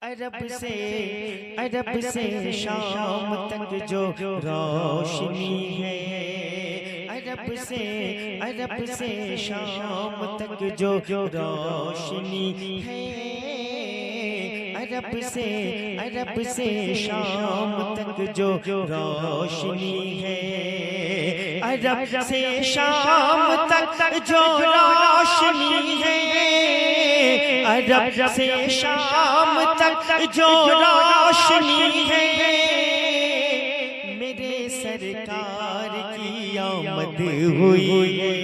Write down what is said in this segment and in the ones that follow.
अरब से शाम तक जो रोशनी है, अरब से शाम तक जो रोशनी है, अरब से शाम तक जो रोशनी है, अरब से शाम तक जो रोशनी है, अरब से शाम तक जो रोशनी है, मेरे सरकार की आमद हुई है,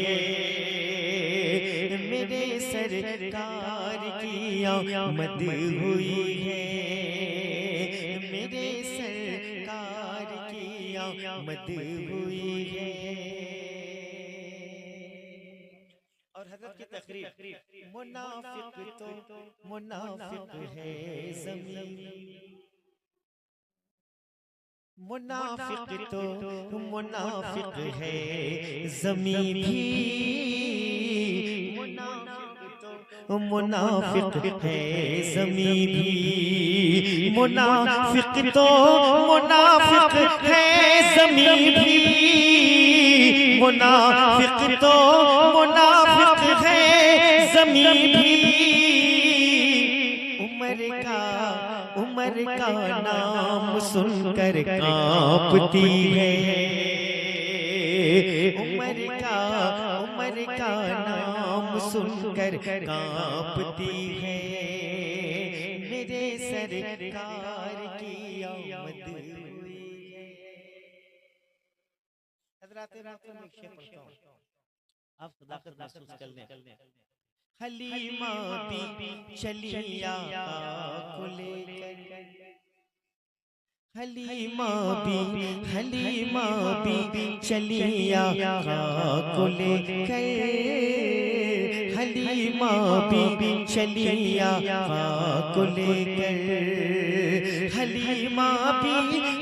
मेरे सरकार की आमद हुई है, मेरे सरकार की आमद हुई है। और हज़रत की तकरीर, मुनाफिक तो मुनाफिक है ज़मीन, मुनाफिक तो मुनाफिक है ज़मीन भी, मुनाफिक है ज़मीन भी, मुनाफिक तो मुनाफिक है ज़मीन भी, मुनाफिक तो मुनाफिक है ज़मीन भी, उमर का नाम सुनकर कांपती है, उमर का नाम सुनकर कांपती है, मेरे सरकार की आमद हुई है। हज़रात में एक शेर पढ़ता हूँ, आप सदाकत महसूस कर लें। हलीमा भी चली आका को लेकर, हलीमा भी चली आका को लेकर, हलीमा भी चली आका को लेकर, हलीमा भी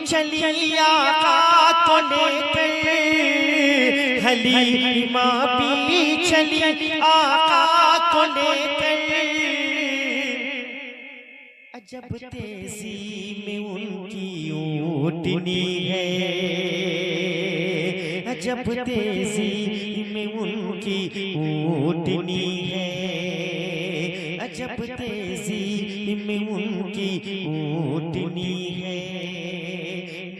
चली आका को लेकर, हलीमा भी चली आका को लेकर, अजब तेजी में उनकी ऊँटनी है, अजब तेजी में उनकी ऊँटनी है, अजब तेजी में उनकी ऊँटनी है,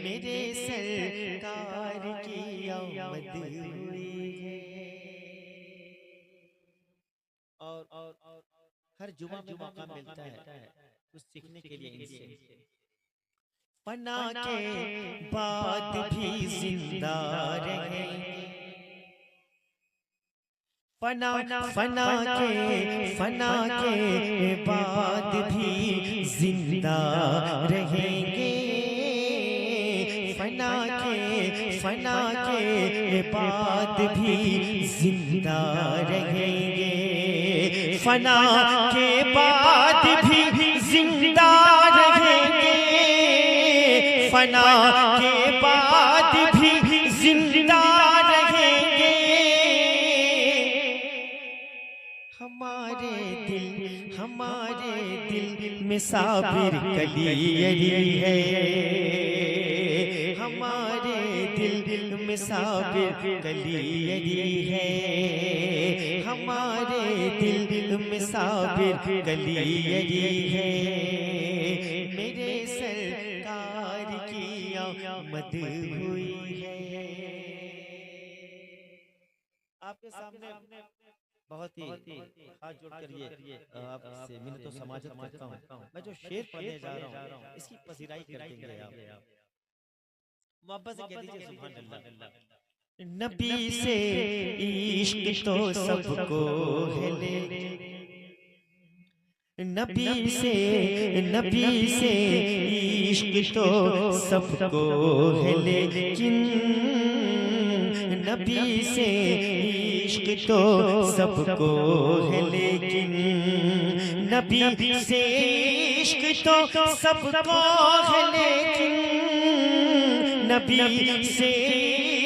मेरे सरकार की आमद हुई है। और हर जुमा में मौका मिलता है कुछ सीखने के लिए इनसे। फना के बाद भी जिंदा रहेंगे, फना के बाद भी जिंदा रहेंगे, फना के बाद भी जिंदा रहेंगे, फना के बाद भी जिंदा रहेंगे, फना के बाद भी जिंदा रहेंगे, हमारे दिल में साबिर कलियरी है, हमारे दिल में साबिर कलियरी है, हमारे दिल में साबिर कलियरी है, मेरे सरकार की आमद हुई है। आपके सामने बहुत ही हाथ जोड़कर ये आपसे मिन्नतों समाजत करता हूँ। मैं जो शेर पढ़ने जा रहा हूँ इसकी पसीराई कर देंगे आप, मोहब्बत से कह दीजिए सुभान अल्लाह। नबी से इश्क तो सबको है ले, नबी से इश्क तो सबको है लेकिन, नबी से इश्क तो सबको है लेकिन, नबी से इश्क तो सबको है लेकिन, नबी से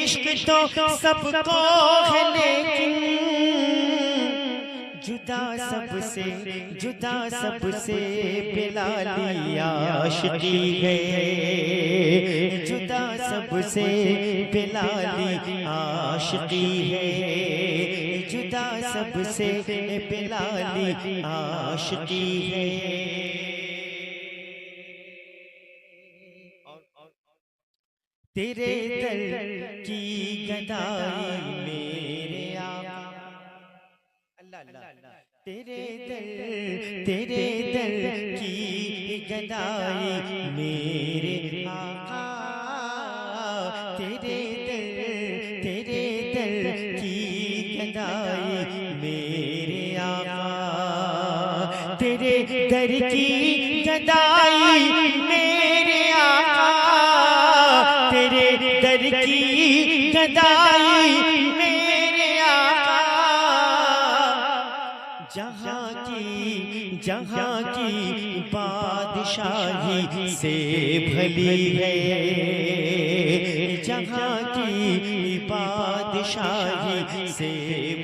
इश्क तो सबको है लेकिन, जुदा सबसे बिलाली आशिकी है, जुदा सबसे बिलाली आशिकी है, जुदा सबसे बिलाली आशिकी है। तेरे दर की गदाई मेरे आका, अल्लाह अल्लाह, तेरे दर की गदाई मेरे आका, तेरे दर की गदाई मेरे आका, तेरे दर की गदाई मेरे आका, तेरे दर की गदाई मेरे आका, जहाँ की बादशाही से भली है, जहाँ की बादशाही से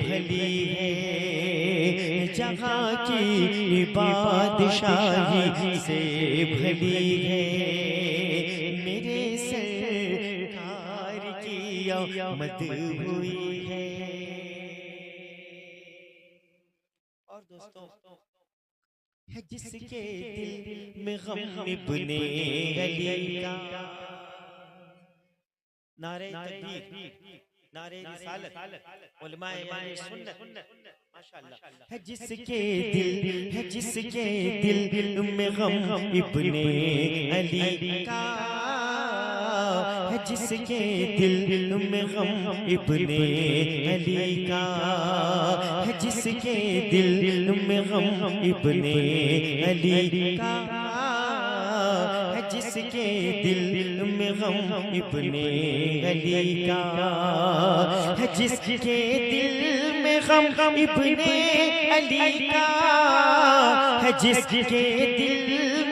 भली है, जहाँ की बादशाही से भली है, मेरे सरकार की आमद हुई है। और दोस्तों है जिसके दिल में गम इब्ने अली का, नारे तकबीर, नारे रिसालत, उलमाए यानी सुन्नत, माशाअल्लाह, है जिसके दिल में गम इब्ने अली का, है जिसके दिल में गम इब्ने अली का, है जिसके दिल में गम इब्ने अली का, है जिसके दिल में गम इब्ने अली का, है जिसके दिल में गम इब्ने अली का, है जिसके दिल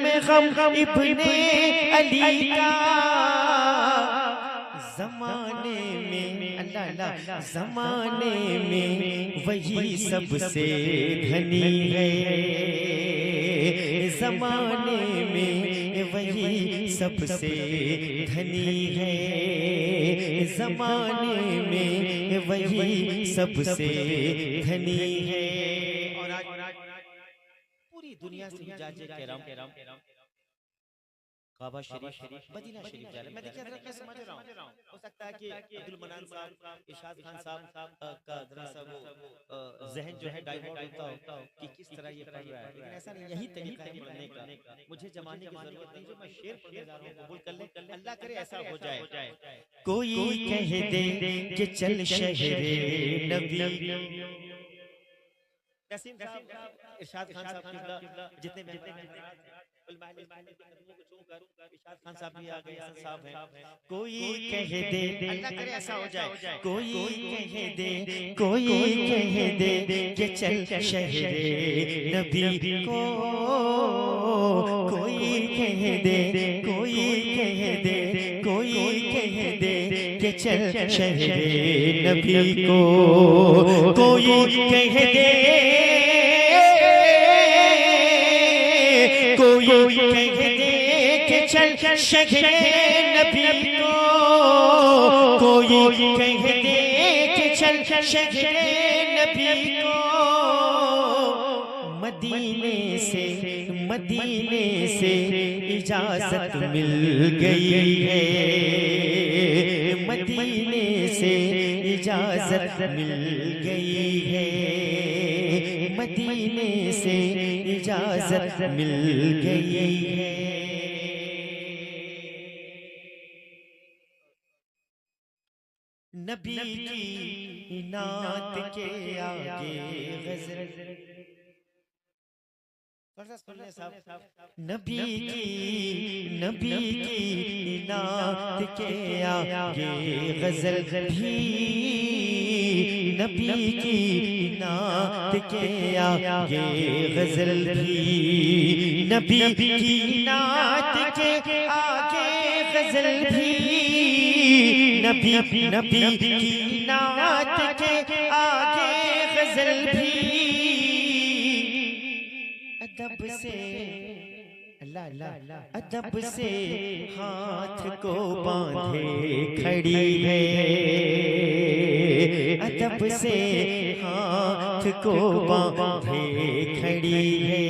में गम इब्ने अली का, ज़माने में अल्लाह अल्लाह, ज़माने में वही सबसे धनी है, ज़माने में वही सबसे धनी है, ज़माने में वही सबसे धनी है। और आज पूरी दुनिया से जाजे केराम काबा शरीफ, मदीना शरीफ जा रहे हैं। मैं देखिए जरा क्या समझ रहा हूँ, हो सकता है कि अब्दुल मनान साहब, इरशाद खान साहब का जरा सा वो ज़हन जो है डाइवर्ट होता हो कि किस तरह ये पढ़ रहा है, लेकिन ऐसा नहीं, यही तरीका है पढ़ने का। मुझे जमाने की जरूरत नहीं, जो मैं शेर पढ़ने जा रहा हूँ कबूल कर ले, अल्लाह करे ऐसा हो जाए। कोई कह दे कि चल शहरे नबी, नसीम साहब, इरशाद खान साहब जितने इरशाद खान साहब भी आ गए, साहब हैं। कोई कह दे, अल्लाह करे ऐसा हो जाए, कोई कह दे कि चल शहरे नबी को, कोई कह दे कि चल शहरे नबी को, कोई कह दे, कोई कह दे कि चल शहरे नबी को, कोई कह दे कि चल शहरे नबी को, मदीने से इजाजत मिल गई है, मदीने से इजाजत मिल गई है, मदीने से इजाजत मिल गई है। नबी की नात के आगे गज़ल, नबी की नात के आगे गज़ल भी, नबी की नात के आगे गज़ल भी, नबी की नात के आगे गज़ल भी, नबी की नात के आगे गज़ल भी, अदब से अल्लाह अल्लाह अदब से हाथ को बांधे खड़ी है, अदब से हाथ को बांधे खड़ी है,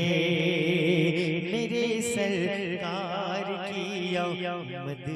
मेरे सरकार की आमद